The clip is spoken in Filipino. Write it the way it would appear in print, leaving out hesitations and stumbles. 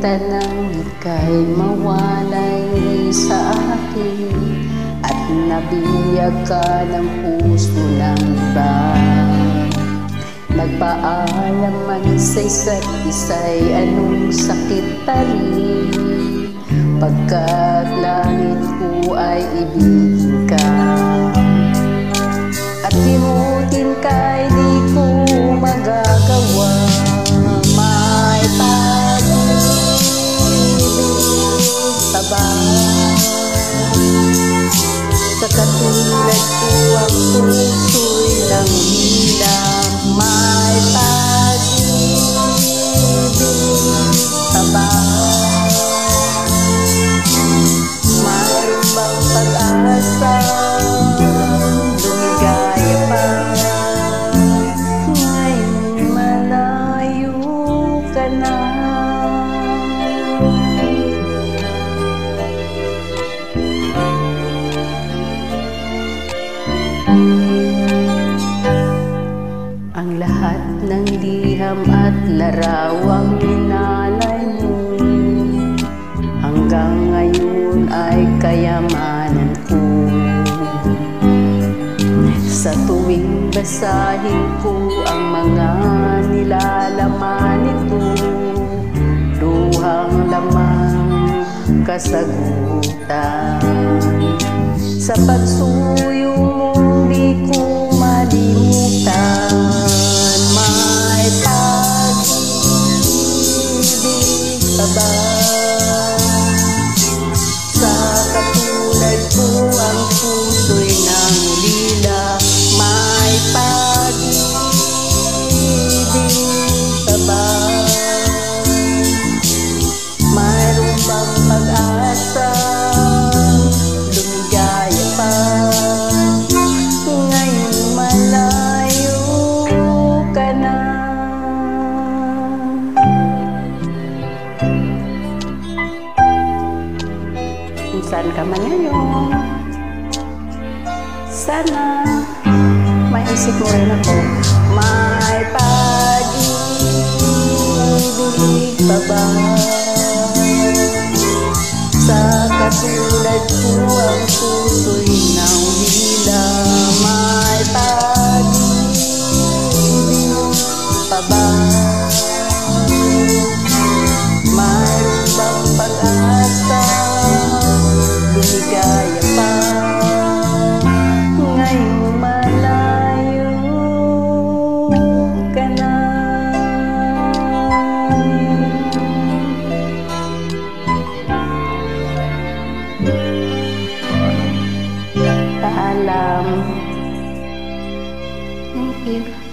tanang ika'y mawalay sa akin at nabiyag ka ng puso ng iba. Nagpaalaman sa isa't isa'y anong sakit pa rin, pagkat langit ko ay ibigin ka. At limutin ka'y di ko magagawa. May pag-ibig pa ba sa katulad ko ang puso'y nanghihina? May pag-ibig pa ba? Mayroon bang pag-asa? Lumigaya pa ngayon malayo ka na. Ang lahat ng liham at larawang inalay mo hanggang ngayon ay kayamanan ko. Sa tuwing basahin ko ang mga nilalaman nito, luhang lamang kasagutan. Sa pagsuyo mo di ko malimutan. May pag-ibig pa ba sa katulad ko ang puso'y nangulila? May pag-ibig pa ba? Mayroon bang pag-asa? Lumigaya pa ngayon malayo ka na. Kung saan ka man ngayon, sana maisip mo rin ako. May pag-ibig pa ba sa katulad ko ang puso'y nanghihina? May pag-ibig pa ba? Mayroon bang pag-asa? Lumigaya pa ngayong malayo ka na. Paalam. Thank you.